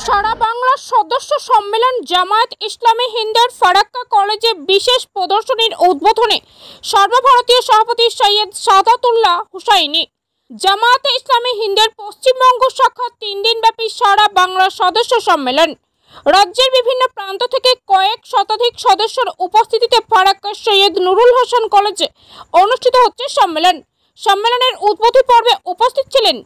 সারা বাংলা সদস্য সম্মেলন জামায়াত ইসলামী হিন্দের ফারাক্কা কলেজে বিশেষ প্রদর্শনীর উদ্বোধনে সর্বভারতীয় সভাপতি সৈয়দ সাদাতুল্লাহ হুসাইনি। জামায়াত ইসলামী হিন্দের পশ্চিমবঙ্গ শাখা 3 দিনব্যাপী সারা বাংলা সদস্য সম্মেলন। রাজ্যের বিভিন্ন প্রান্ত থেকে কয়েক শতাধিক সদস্যের উপস্থিতিতে ফারাক্কা সৈয়দ নুরুল হোসেন কলেজে অনুষ্ঠিত হচ্ছে সম্মেলন। সম্মেলনের উদ্বোধনী পর্বে উপস্থিত ছিলেন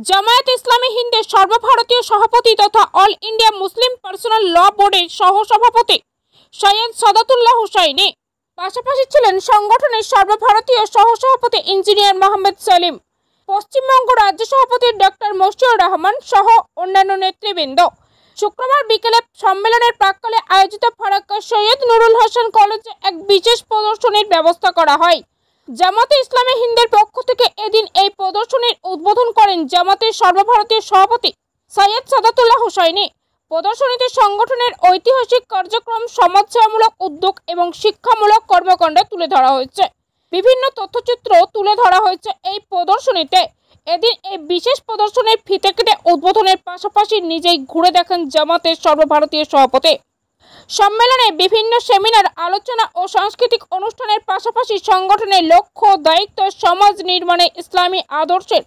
জামায়াত ইসলামী হিন্দের সর্বভারতীয় সভাপতি তথা অল ইন্ডিয়া মুসলিম পার্সোনাল ল বোর্ডের সহসভাপতি সৈয়দ সাদাতুল্লাহ হুসাইনি। পাশাপাশি ছিলেন সংগঠনের সর্বভারতীয় সহসভাপতি ইঞ্জিনিয়ার মোহাম্মদ সেলিম, পশ্চিমবঙ্গ রাজ্য সভাপতি ডক্টর মশিউর রহমান সহ অন্যান্য নেতৃবৃন্দ। শুক্রবার বিকেলে সম্মেলনের প্রাক্কালে আয়োজিত ফারাক্কা সৈয়দ নুরুল হোসেন কলেজে এক বিশেষ প্রদর্শনীর ব্যবস্থা করা হয়। জামাতে ইসলামী হিন্দের পক্ষ থেকে এদিন এই প্রদর্শনীর উদ্বোধন করেন জামাতের সর্বভারতীয় সভাপতি সৈয়দ সাদাতুল্লাহ হুসাইনি। প্রদর্শনীতে সংগঠনের ঐতিহাসিক কার্যক্রম, সমাজসেবামূলক উদ্যোগ এবং শিক্ষামূলক কর্মকাণ্ড তুলে ধরা হয়েছে। বিভিন্ন তথ্যচিত্র তুলে ধরা হয়েছে এই প্রদর্শনীতে। এদিন এই বিশেষ প্রদর্শনীর ফিতে কেটে উদ্বোধনের পাশাপাশি নিজেই ঘুরে দেখেন জামাতের সর্বভারতীয় সভাপতি। সম্মেলনে বিভিন্ন সেমিনার, আলোচনা ও সাংস্কৃতিক অনুষ্ঠানের পাশাপাশি সংগঠনের লক্ষ্য, দায়িত্ব, সমাজ নির্মাণে ইসলামী আদর্শের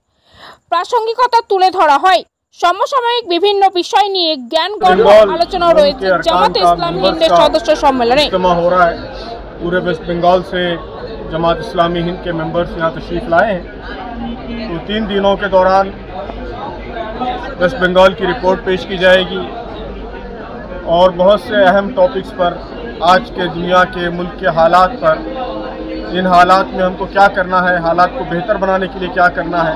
প্রাসঙ্গিকতা তুলে ধরা হয়। সমসাময়িক বিভিন্ন বিষয় নিয়ে জ্ঞানগর্ভ আলোচনা রয়েছে জামাতে ইসলামী হিন্দের সদস্য সম্মেলনে। पूरे वेस्ट बंगाल से जमात इस्लामी हिंद के मेंबर्स यहाँ तशरीफ़ लाए हैं। तो 3 दिनों के दौरान वेस्ट बंगाल की रिपोर्ट पेश की जाएगी और बहुत से अहम टॉपिक्स पर, आज के दुनिया के मुल्क के हालात पर, इन हालात में हमको क्या करना है, हालात को बेहतर बनाने के लिए क्या करना है,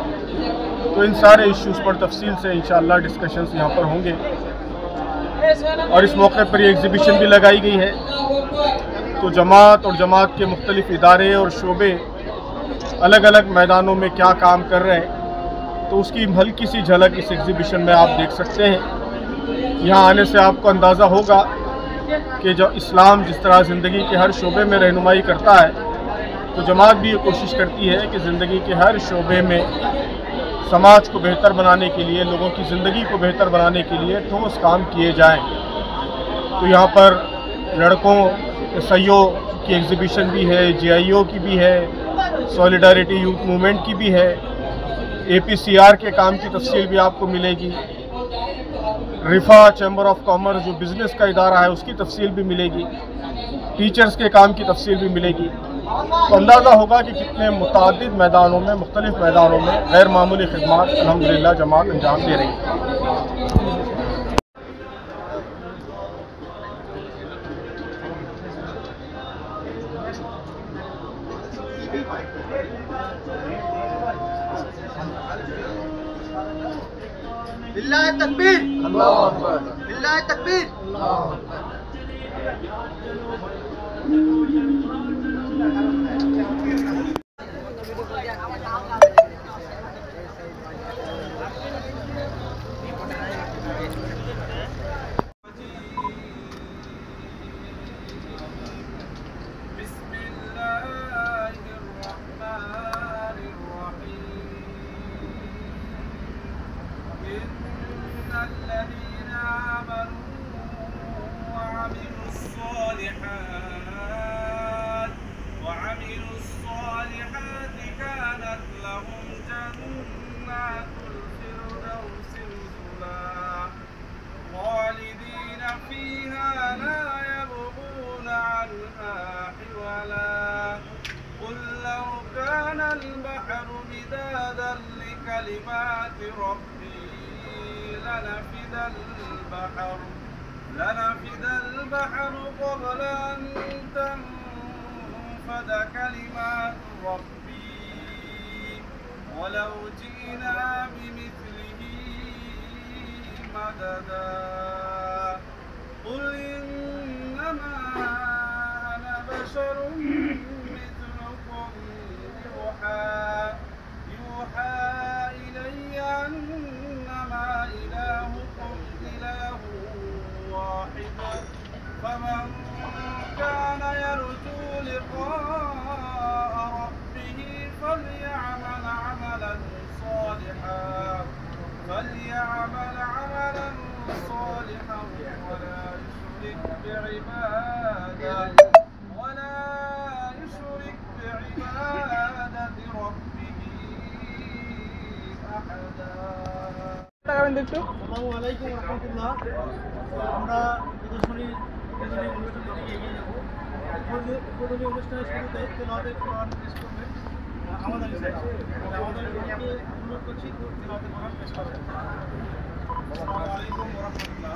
तो इन सारे इश्यूज़ पर तफसील से इंशाअल्लाह डिस्कशंस यहाँ पर होंगे। और इस मौके पर ये एग्ज़िबिशन भी लगाई गई है। तो जमात और जमात के मुख्तलिफ इदारे और शोबे अलग अलग मैदानों में क्या काम कर रहे हैं, तो उसकी हल्की सी झलक इस एग्ज़िबिशन में आप देख सकते हैं। यहाँ आने से आपको अंदाज़ा होगा कि जो इस्लाम जिस तरह ज़िंदगी के हर शोबे में रहनुमाई करता है, तो जमात भी ये कोशिश करती है कि ज़िंदगी के हर शोबे में समाज को बेहतर बनाने के लिए, लोगों की ज़िंदगी को बेहतर बनाने के लिए ठोस काम किए जाएं। तो यहाँ पर लड़कों SIO की एग्ज़िबिशन भी है, GIO की भी है, सॉलिडारिटी यूथ मूवमेंट की भी है, APCR के काम की तफसील भी आपको मिलेगी, रिफा चैम्बर ऑफ कॉमर्स जो बिज़नेस का इदारा है उसकी तफसील भी मिलेगी, टीचर्स के काम की तफसील भी मिलेगी। तो अंदाज़ा होगा कि कितने मुतादिद मैदानों में, मुख्तलिफ मैदानों में गैर मामूली खिदमात अल्हम्दुलिल्लाह जमात अंजाम दे रही है। बिल्लाह तकबीर, अल्लाहु अकबर, बिल्लाह तकबीर, अल्लाहु अकबर। الذين آمنوا وعملوا الصالحات كانت لهم جنات الفردوس نزلا خالدين فيها لا يبغون عنها حولا قل لو كان البحر مدادا لكلمات ربي لنفد البحر قبل أن تنفد كلمات ربي ولو جئنا بمثله مددا قل إنما أنا بشر مثلكم يوحى إلي أنما إلهكم إله واحد فمن كان يرجو لقاء ربه فليعمل عملا صالحا عباده ولا يشرك بعبادة ربه أحدا আসসালামু আলাইকুম রহমতুল্লাহ। আমরা প্রদর্শনী অনুষ্ঠানের দিকে এগিয়ে যাব। উদ্বোধনী অনুষ্ঠানের শুরুতে তেলাওয়াতের কোরআন পেশ করবেন আমাদের আমাদের অনুরোধ করছি তেলাওয়াতের কোরআন পেশ করবেন। আসসালামু আলাইকুম ওয়া রাহমাতুল্লাহ।